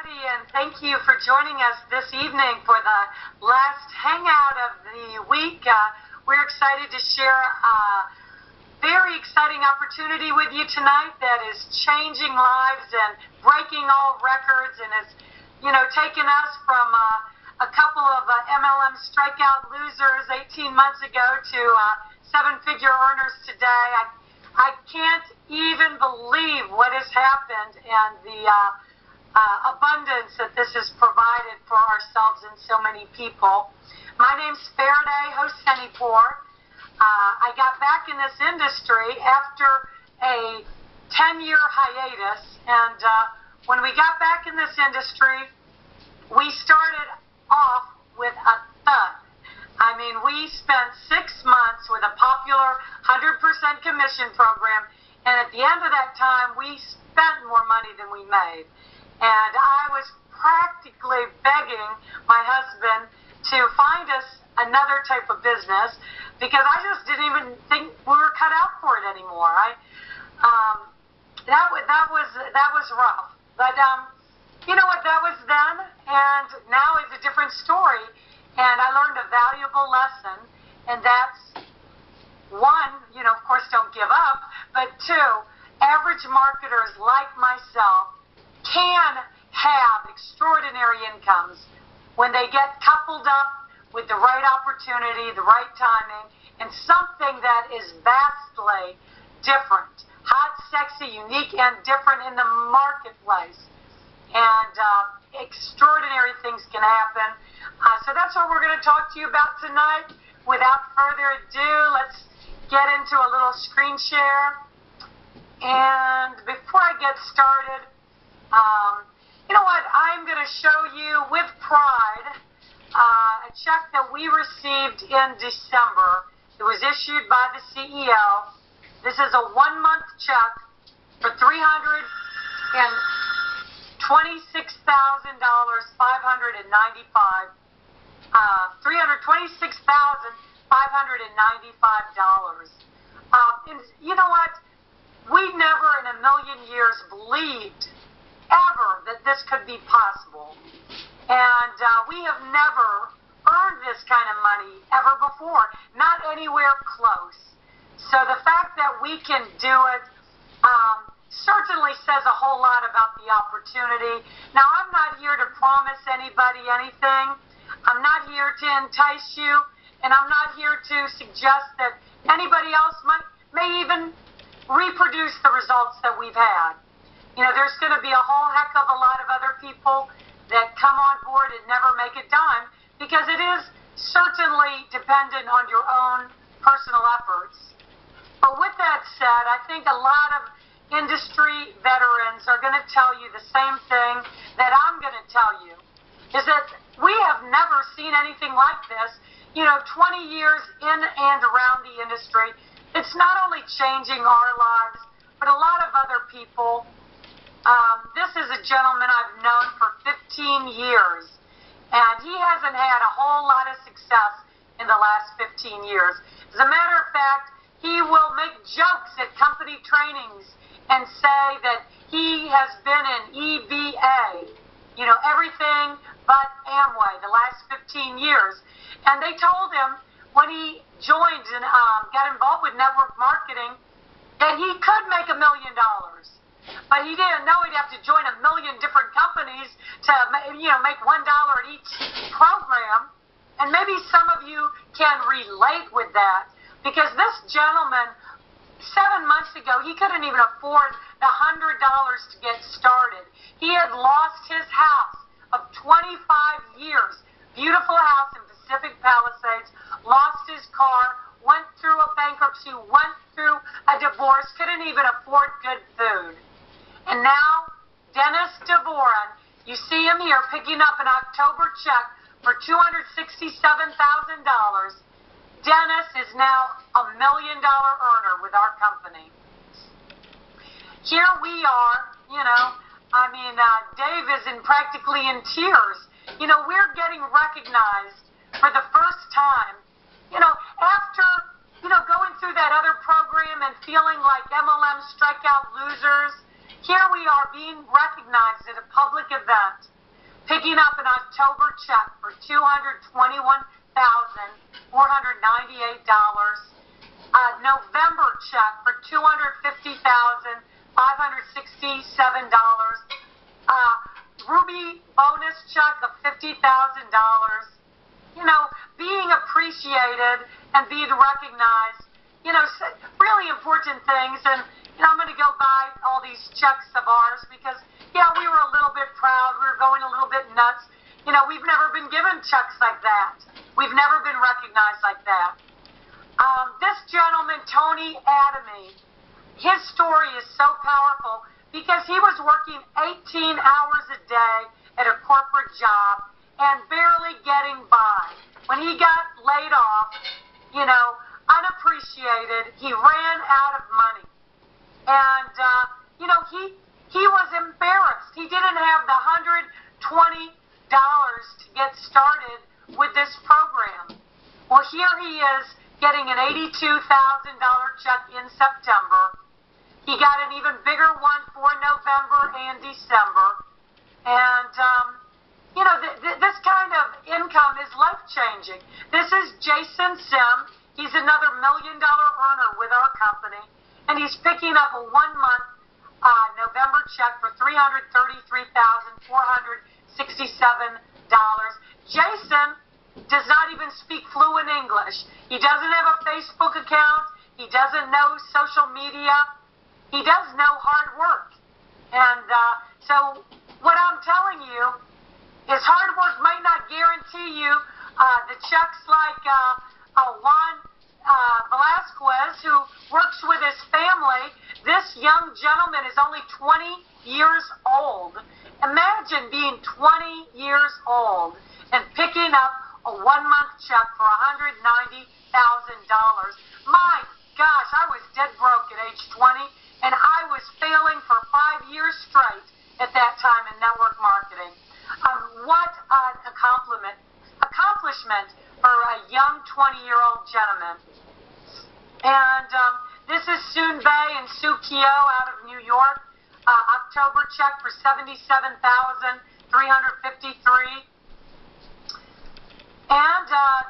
And thank you for joining us this evening for the last hangout of the week. We're excited to share a very exciting opportunity with you tonight that is changing lives and breaking all records and has, taken us from a couple of MLM strikeout losers 18 months ago to seven-figure earners today. I can't even believe what has happened and the abundance that this has provided for ourselves and so many people. My name's Faraday Hosenipur. I got back in this industry after a 10-year hiatus, and when we got back in this industry, we started off with a thud. I mean, we spent 6 months with a popular 100% commission program, and at the end of that time, we spent more money than we made. And I was practically begging my husband to find us another type of business because I just didn't even think we were cut out for it anymore. That was rough. But you know what? That was then, and now is a different story. And I learned a valuable lesson, and that's one, of course, don't give up. But two, average marketers like myself can have extraordinary incomes when they get coupled up with the right opportunity, the right timing, and something that is vastly different, hot, sexy, unique, and different in the marketplace. And extraordinary things can happen. So that's what we're going to talk to you about tonight. Without further ado, let's get into a little screen share. And before I get started, you know what? I'm going to show you with pride a check that we received in December. It was issued by the CEO. This is a 1-month check for $326,595. $326,595. And you know what? We never in a million years believed ever that this could be possible. And we have never earned this kind of money ever before, not anywhere close. So the fact that we can do it certainly says a whole lot about the opportunity. Now, I'm not here to promise anybody anything. I'm not here to entice you, and I'm not here to suggest that anybody else may even reproduce the results that we've had. There's going to be a whole heck of a lot of other people that come on board and never make a dime because it is certainly dependent on your own personal efforts. But with that said, I think a lot of industry veterans are going to tell you the same thing that I'm going to tell you, is that we have never seen anything like this. 20 years in and around the industry, it's not only changing our lives, but a lot of other people. This is a gentleman I've known for 15 years, and he hasn't had a whole lot of success in the last 15 years. As a matter of fact, he will make jokes at company trainings and say that he has been in EBA, everything but Amway the last 15 years. And they told him when he joined and got involved with network marketing that he could make $1 million. But he didn't know he'd have to join a million different companies to, make $1 at each program. And maybe some of you can relate with that because this gentleman, 7 months ago, he couldn't even afford the $100 to get started. He had lost his house of 25 years, beautiful house in Pacific Palisades, lost his car, went through a bankruptcy, went through a divorce, couldn't even afford good food. And now, Dennis Dvorin, you see him here picking up an October check for $267,000. Dennis is now $1 million earner with our company. Here we are, Dave is practically in tears. We're getting recognized for the first time. After, going through that other program and feeling like MLM strikeout losers, here we are being recognized at a public event, picking up an October check for $221,498, a November check for $250,567, Ruby bonus check of $50,000. You know, being appreciated and being recognized, you know, really important things. And, you know, I'm going to go by all these checks of ours because, yeah, we were a little bit proud. We were going a little bit nuts. You know, we've never been given checks like that. We've never been recognized like that. This gentleman, Tony Adamy, his story is so powerful because he was working 18 hours a day at a corporate job and barely getting by. When he got laid off, you know, unappreciated, he ran out of money. And, you know, he was embarrassed. He didn't have the $120 to get started with this program. Well, here he is getting an $82,000 check in September. He got an even bigger one for November and December. And, you know, this kind of income is life-changing. This is Jason Sim. He's another $1 million earner with our company, and he's picking up a one-month November check for $333,467. Jason does not even speak fluent English. He doesn't have a Facebook account. He doesn't know social media. He does know hard work. And so what I'm telling you is hard work might not guarantee you the checks like Juan Velasquez, who works with his family. This young gentleman is only 20 years old. Imagine being 20 years old and picking up a one-month check for $190,000. My gosh, I was dead broke at age 20, and I was failing for 5 years straight at that time in network marketing. What an accomplishment for a young 20-year-old gentleman. And this is Soon Bay and Sue Kyo out of New York. October check for $77,353. And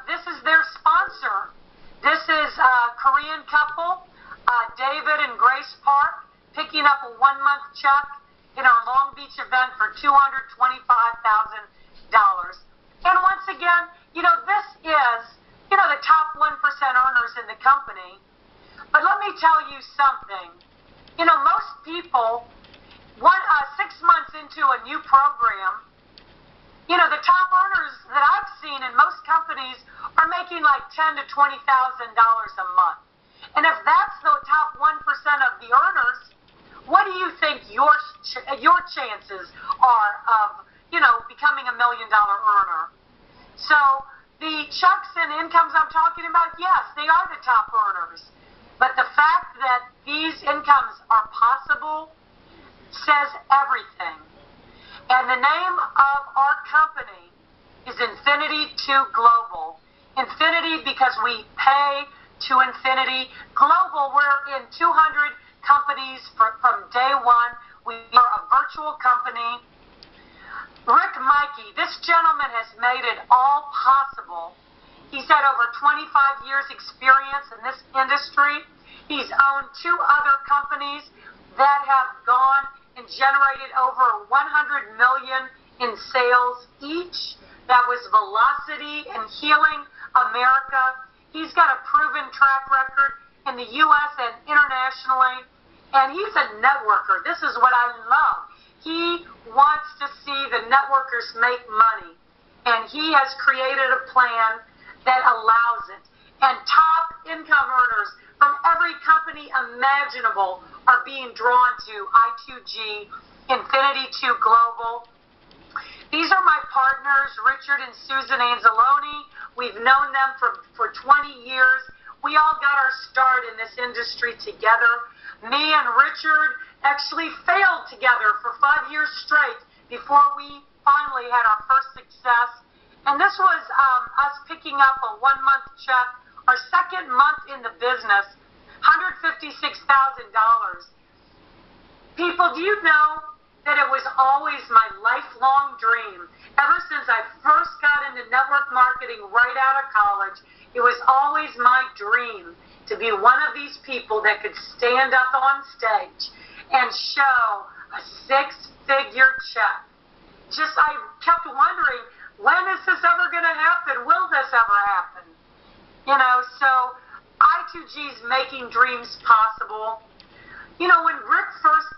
this is their sponsor. This is a Korean couple, David and Grace Park, picking up a one-month check in our Long Beach event for $225,000. And once again, you know, this is, you know, the top 1% earners in the company. But let me tell you something. You know, most people, 6 months into a new program, you know, the top earners that I've seen in most companies are making like $10,000 to $20,000 a month. And if that's the top 1% of the earners, what do you think your chances are of, you know, becoming a $1 million earner? So the checks and incomes I'm talking about, yes, they are the top earners. But the fact that these incomes are possible says everything. And the name of our company is Infinity 2 Global. Infinity because we pay to infinity. Global, we're in 200 companies from day one. We are a virtual company. Rick Mikey, this gentleman has made it all possible. He's had over 25 years experience in this industry. He's owned 2 other companies that have gone and generated over $100 million in sales each. That was Velocity and Healing America. He's got a proven track record in the U.S. and internationally, and he's a networker. This is what I love. He wants to see the networkers make money, and he has created a plan that allows it. And top income earners from every company imaginable are being drawn to I2G, Infinity 2 Global. These are my partners, Richard and Susan Anzalone. We've known them for 20 years. We all got our start in this industry together. Me and Richard actually failed together for 5 years straight before we finally had our first success. And this was us picking up a one-month check, our second month in the business, $156,000. People, do you know that it was always my lifelong dream? Ever since I first got into network marketing right out of college, it was always my dream to be one of these people that could stand up on stage and show a six-figure check. Just, I kept wondering, when is this ever going to happen? Will this ever happen? You know, so I2G's making dreams possible. You know, when Rick first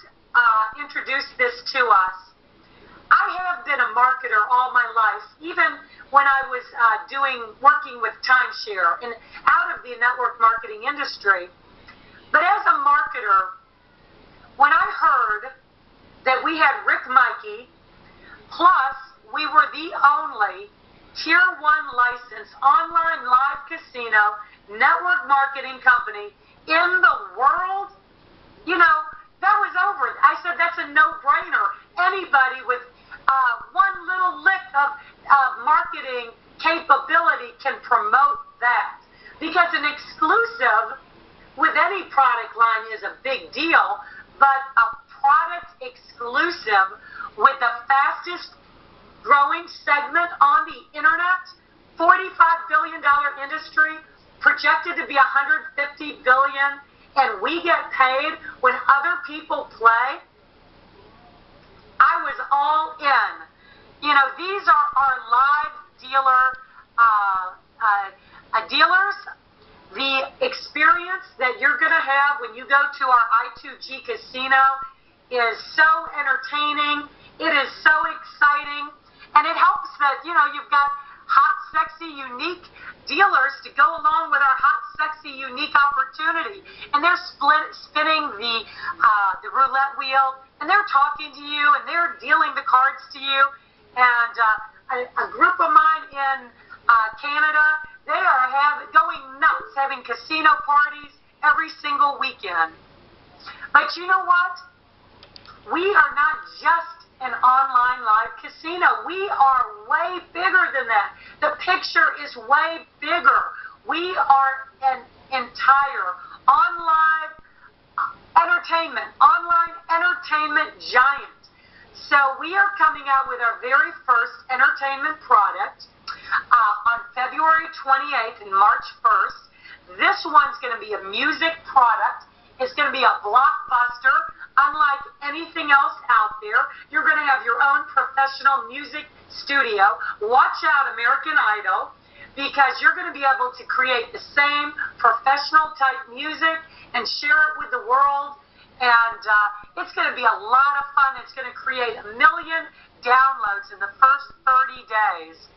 introduced this to us, I have been a marketer all my life, even when I was working with timeshare and out of the network marketing industry. But as a marketer, when I heard that we had Rick Mikey, plus we were the only Tier 1 licensed online live casino network marketing company in the world, you know, that was over. I said that's a no-brainer. Anybody with one little lick of marketing capability can promote that. Because an exclusive with any product line is a big deal, but a product exclusive with the fastest growing segment on the internet, $45 billion industry, projected to be $150 billion, and we get paid when other people play, I was all in. You know, these are our live dealers. The experience that you're going to have when you go to our I2G casino is so entertaining. It is so exciting. And it helps that, you know, you've got hot, sexy, unique dealers to go along with our hot, sexy, unique opportunity. And they're spinning the roulette wheel, and they're talking to you, and they're dealing the cards to you. And a group of mine in Canada, they are going nuts, having casino parties every single weekend. But you know what? We are not just an online live casino. We are way bigger than that. The picture is way bigger. We are an entire online entertainment giant. So we are coming out with our very first entertainment product on February 28th and March 1st. This one's going to be a music product. It's going to be a blockbuster, unlike anything else out there. You're going to have your own professional music studio. Watch out, American Idol, because you're going to be able to create the same professional type music and share it with the world. And it's going to be a lot of fun. It's going to create 1 million downloads in the first 30 days.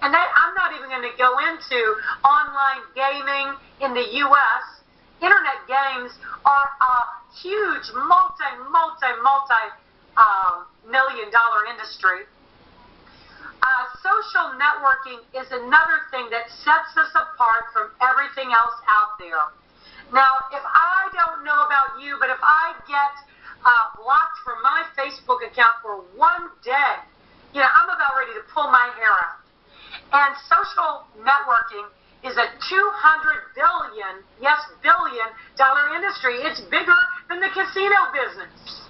And I'm not even going to go into online gaming in the U.S. Internet games are a huge multi-million-dollar industry. Social networking is another thing that sets us apart from everything else out there. Now, if I don't know about you, but if I get blocked from my Facebook account for one day, you know, I'm about ready to pull my hair out. And social networking is a $200 billion industry. It's bigger than the casino business.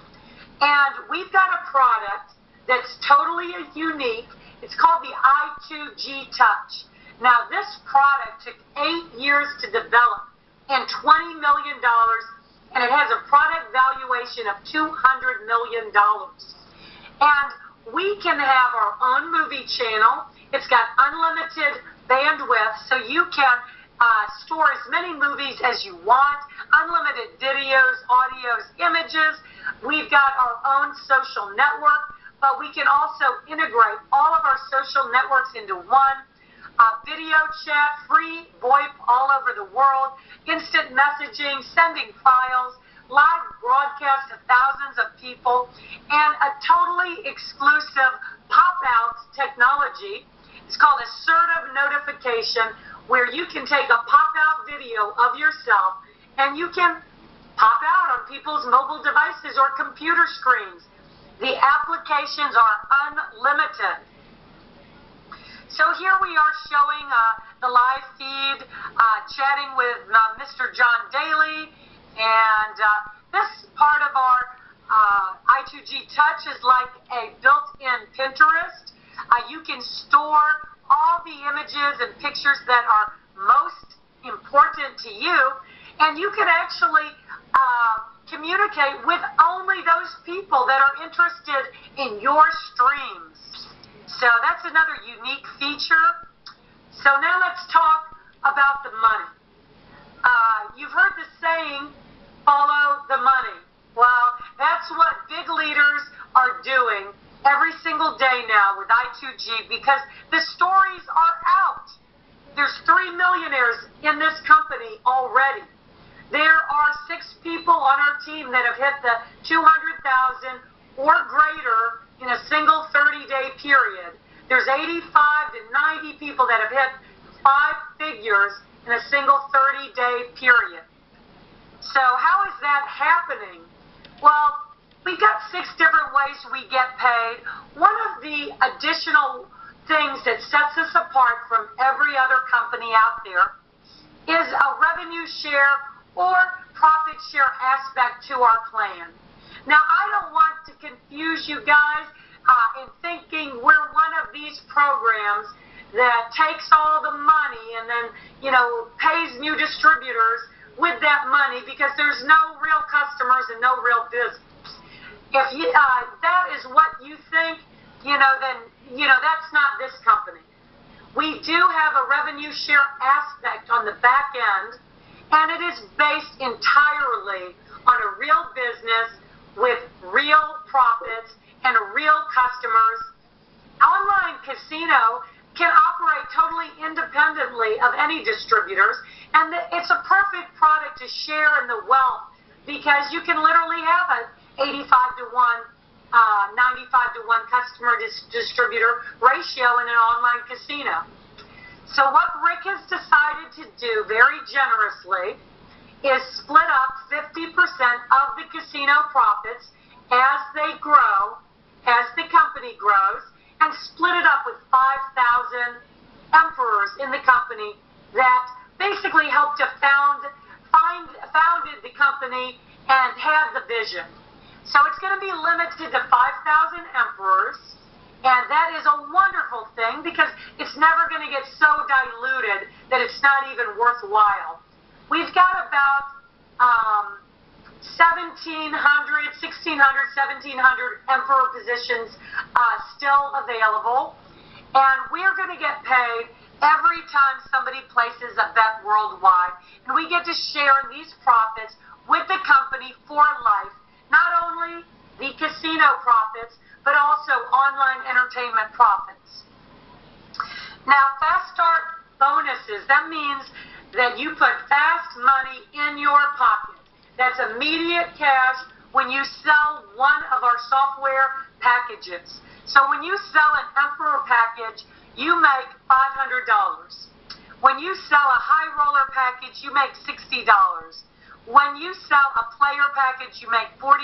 And we've got a product that's totally unique. It's called the I2G Touch. Now, this product took 8 years to develop and $20 million, and it has a product valuation of $200 million. And we can have our own movie channel. It's got unlimited bandwidth, so you can store as many movies as you want, unlimited videos, audios, images. We've got our own social network, but we can also integrate all of our social networks into one. Video chat, free VoIP all over the world, instant messaging, sending files, live broadcast to thousands of people, and a totally exclusive pop-out technology. It's called assertive notification, where you can take a pop-out video of yourself and you can pop out on people's mobile devices or computer screens. The applications are unlimited. So here we are showing the live feed, chatting with Mr. John Daly, and this part of our I2G Touch is like a built-in Pinterest. You can store all the images and pictures that are most important to you, and you can actually communicate with only those people that are interested in your streams. So that's another unique feature. So now let's talk about the money. You've heard the saying, follow the money. Well, that's what big leaders are doing every single day now with I2G, because the stories are out. There's 3 millionaires in this company already. There are 6 people on our team that have hit the 200,000 or greater in a single 30-day period. There's 85 to 90 people that have hit 5 figures in a single 30-day period. So how is that happening? Well, we've got 6 different ways we get paid. One of the additional things that sets us apart from every other company out there is a revenue share or profit share aspect to our plan. Now, I don't want to confuse you guys in thinking we're one of these programs that takes all the money and then, pays new distributors with that money, because there's no real customers and no real business. If that is what you think, then that's not this company. We do have a revenue share aspect on the back end, and it is based entirely on a real business with real profits and real customers. Online casino can operate totally independently of any distributors, and it's a perfect product to share in the wealth, because you can literally have an 85 to 1, 95 to 1 customer distributor ratio in an online casino. So what Rick has decided to do very generously is split up 50% of the casino profits as they grow, as the company grows, and split it up with 5,000 emperors in the company that basically helped to founded the company and had the vision. So it's going to be limited to 5,000 emperors, and that is a wonderful thing, because it's never going to get so diluted that it's not even worthwhile. We've got about 1,700 emperor positions still available, and we're going to get paid every time somebody places a bet worldwide, and we get to share in these profits with the company for life, not only the casino profits, but also online entertainment profits. Now, fast start bonuses, that means that you put fast money in your pocket. That's immediate cash when you sell one of our software packages. So when you sell an Emperor package, you make $500. When you sell a high roller package, you make $60. When you sell a player package, you make $40.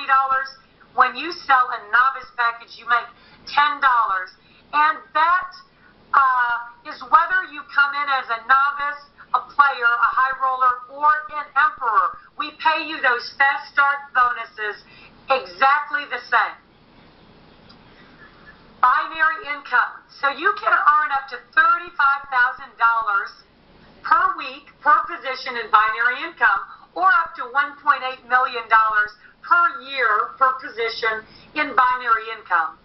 When you sell a novice package, you make $10. And that is whether you come in as a novice, a player, a high roller, or an emperor. We pay you those fast start bonuses exactly the same. Binary income. So you can earn up to $35,000 per week per position in binary income, or up to $1.8 million per year per position in binary income.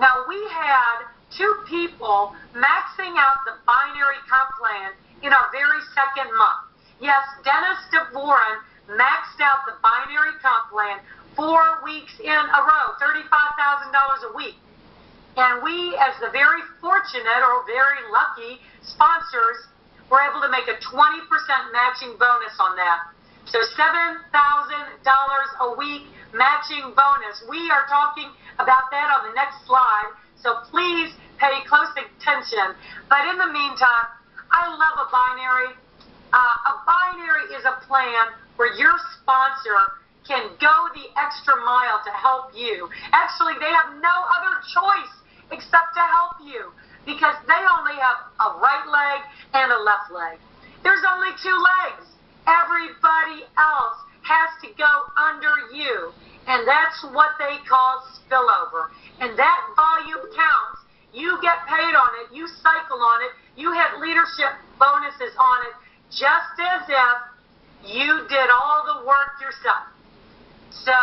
Now, we had 2 people maxing out the binary comp plan in our very second month. Yes, Dennis DeVoren maxed out the binary comp plan 4 weeks in a row, $35,000 a week. And we, as the very fortunate or very lucky sponsors, were able to make a 20% matching bonus on that. So $7,000 a week matching bonus. We are talking about that on the next slide, so please pay close attention. But in the meantime, I love a binary. A binary is a plan where your sponsor can go the extra mile to help you. Actually, they have no other choice except to help you, because they only have a right leg and a left leg. There's only 2 legs. Everybody else has to go under you, and that's what they call spillover. And that volume counts. You get paid on it. You cycle on it. You have leadership bonuses on it, just as if you did all the work yourself. So,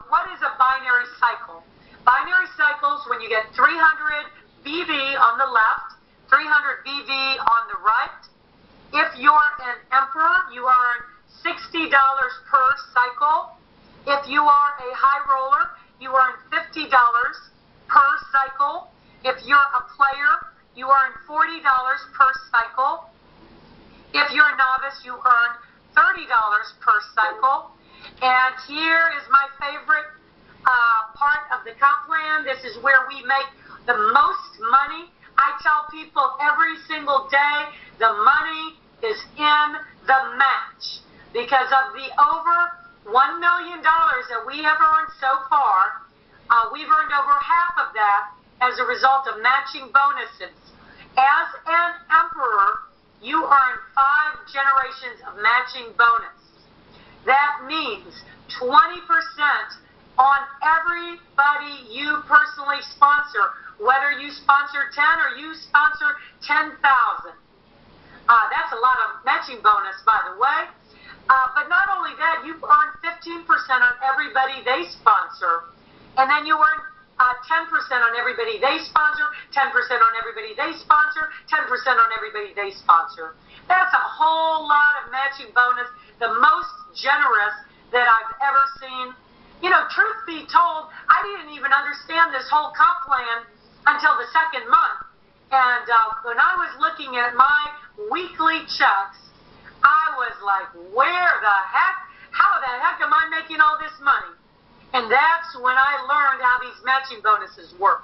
what is a binary cycle? Binary cycles when you get 300 BV on the left, 300 BV on the right. If you're an emperor, you earn $60 per cycle. If you are a high roller, you earn $50 per cycle. If you're a player, you earn $40 per cycle. If you're a novice, you earn $30 per cycle. And here is my favorite part of the comp plan. This is where we make the most money. I tell people every single day, the money is in the match. Because of the over $1 million that we have earned so far, we've earned over half of that as a result of matching bonuses. As an emperor, you earn 5 generations of matching bonus. That means 20% on everybody you personally sponsor, whether you sponsor 10 or you sponsor 10,000. That's a lot of matching bonus, by the way. But not only that, you earn 15% on everybody they sponsor, and then you earn 10% on everybody they sponsor, 10% on everybody they sponsor, 10% on everybody they sponsor. That's a whole lot of matching bonus, the most generous that I've ever seen. You know, truth be told, I didn't even understand this whole comp plan until the second month. And when I was looking at my weekly checks, I was like, how the heck am I making all this money? And that's when I learned how these matching bonuses work.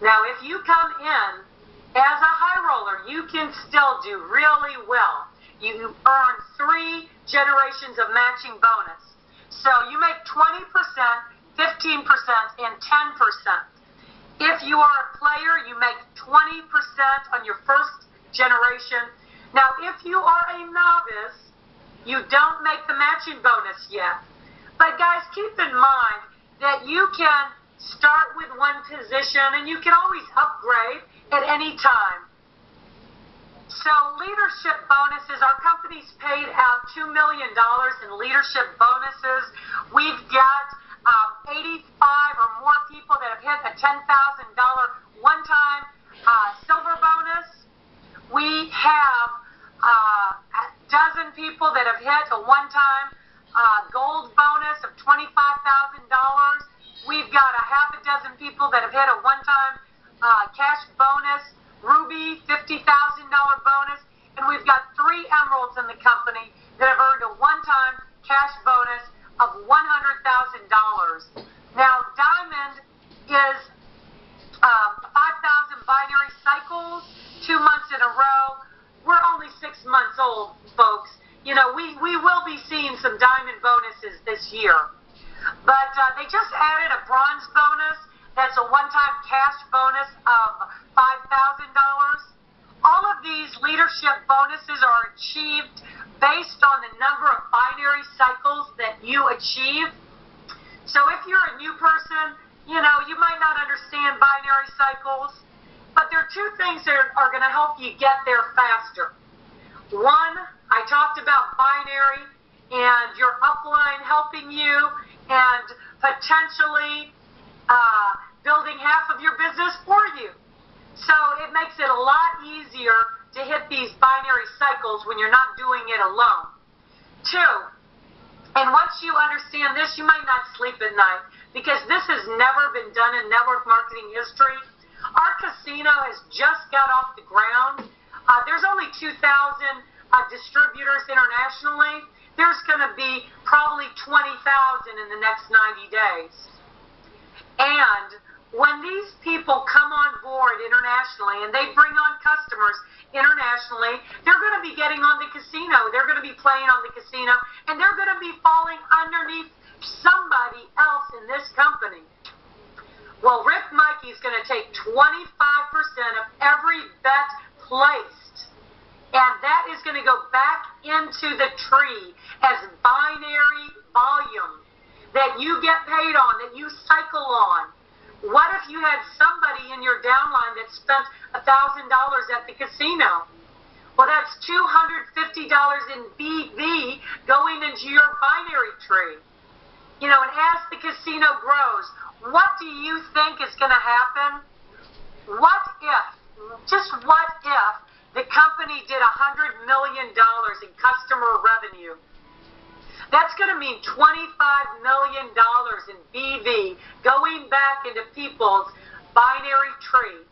Now, if you come in as a high roller, you can still do really well. You earn 3 generations of matching bonus. So you make 20%, 15%, and 10%. If you are a player, you make 20% on your first generation. Now, if you are a novice, you don't make the matching bonus yet. But guys, keep in mind that you can start with one position and you can always upgrade at any time. So leadership bonuses, our company's paid out $2 million in leadership bonuses. We've got 85 or more people that have hit a $10,000 one-time silver bonus. We have a dozen people that have hit a one-time gold bonus of $25,000. We've got a half a dozen people that have hit a one-time cash bonus, ruby $50,000 bonus, and we've got 3 emeralds in the company that have earned a one-time cash bonus of $100,000. Now, diamond is 5,000 binary cycles, 2 months in a row. We're only 6 months old, folks. You know, we will be seeing some diamond bonuses this year. But they just added a bronze bonus. That's a one-time cash bonus of $5,000. All of these leadership bonuses are achieved based on the number of binary cycles that you achieve. So if you're a new person, you know, you might not understand binary cycles, but there are 2 things that are going to help you get there faster. One, I talked about binary and your upline helping you and potentially building half of your business for you. So it makes it a lot easier to hit these binary cycles when you're not doing it alone. 2, and once you understand this, you might not sleep at night because this has never been done in network marketing history. Our casino has just got off the ground. There's only 2,000 distributors internationally. There's going to be probably 20,000 in the next 90 days. And when these people come on board internationally and they bring on customers internationally, they're going to be getting on the casino. They're going to be playing on the casino, and they're going to be falling underneath somebody else in this company. Well, Rick Mikey is going to take 25% of every bet placed And that is going to go back into the tree as binary volume that you get paid on, that you cycle on. What if you had somebody in your downline that spent $1,000 at the casino? Well, that's $250 in BV going into your binary tree. You know, and as the casino grows, what do you think is going to happen? What if, just what if, the company did $100 million in customer revenue? That's going to mean $25 million in BV going back into people's binary tree.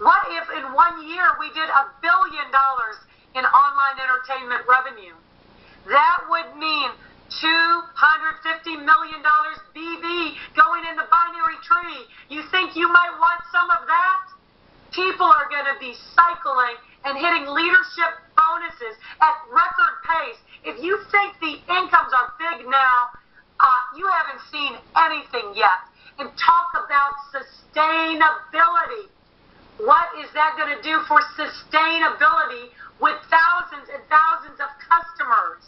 What if in 1 year we did $1 billion in online entertainment revenue? That would mean $250 million BV going in the binary tree. You think you might want some of that? People are going to be cycling and hitting leadership bonuses at record pace. If you think the incomes are big now, you haven't seen anything yet. And talk about sustainability. What is that going to do for sustainability with thousands and thousands of customers?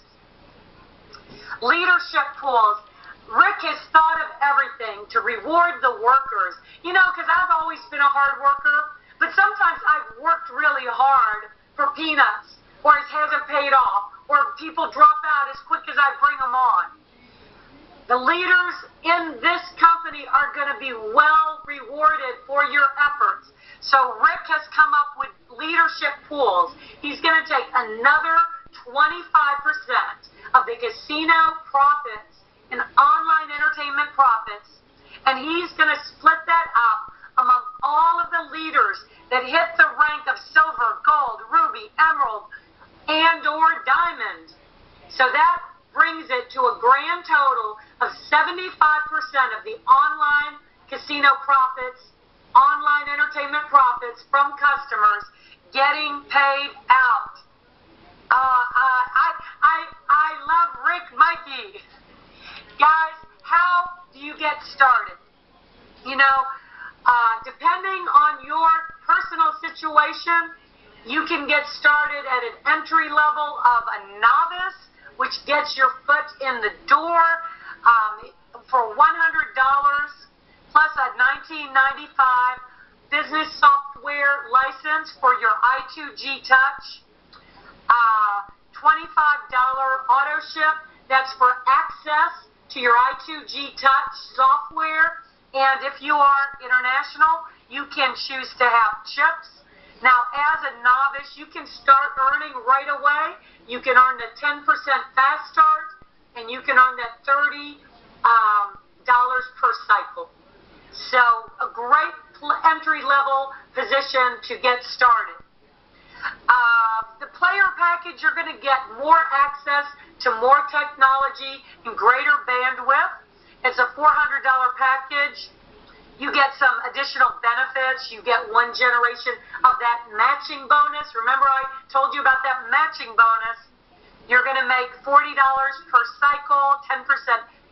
Leadership pools. Rick has thought of everything to reward the workers. You know, because I've always been a hard worker, but sometimes I've worked really hard for peanuts, or it hasn't paid off, or people drop out as quick as I bring them on. The leaders in this company are going to be well rewarded for your efforts. So Rick has come up with leadership pools. He's going to take another 25% of the casino profits and online entertainment profits, and he's going to split that up among all of the leaders that hit the rank of silver, gold, ruby, emerald, and or diamond. So that brings it to a grand total of 75% of the online casino profits, online entertainment profits from customers getting paid out. I love Rick Mikey. Guys, how do you get started? You know, depending on your personal situation, you can get started at an entry level of a novice, which gets your foot in the door for $100 plus a $19.95 business software license for your I2G Touch, $25 auto ship. That's for access to your I2G Touch software. And if you are international, you can choose to have chips. Now, as a novice, you can start earning right away. You can earn the 10% fast start, and you can earn that $30 per cycle. So, a great entry-level position to get started. The player package, you're going to get more access to more technology and greater bandwidth. It's a $400 package. You get some additional benefits. You get 1 generation of that matching bonus. Remember I told you about that matching bonus. You're going to make $40 per cycle, 10%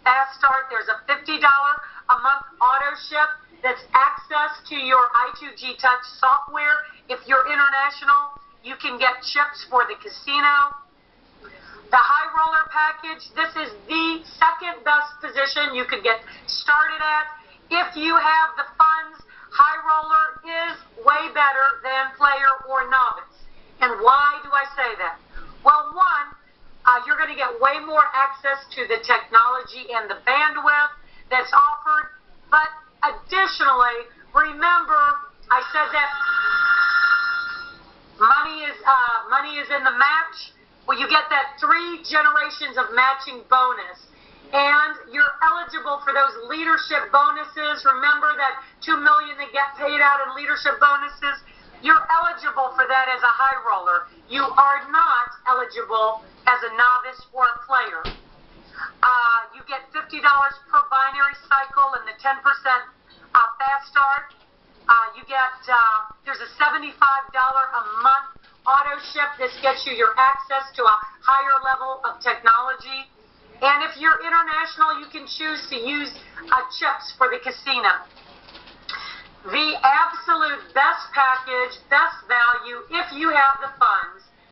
fast start. There's a $50 a month auto ship. That's access to your I2G Touch software. If you're international, you can get chips for the casino. The high roller package, this is the second best position you could get started at. If you have the funds, high roller is way better than player or novice. And why do I say that? Well, one, you're going to get way more access to the technology and the bandwidth that's offered. But additionally, remember, I said that money is in the match. Well, you get that 3 generations of matching bonus. And you're eligible for those leadership bonuses. Remember that $2 million that get paid out in leadership bonuses? You're eligible for that as a high roller. You are not eligible as a novice or a player. You get $50 per binary cycle and the 10% fast start. You get, there's a $75 a month auto ship. This gets you your access to a higher level of technology. And if you're international, you can choose to use chips for the casino. The absolute best package, best value, if you have the funds,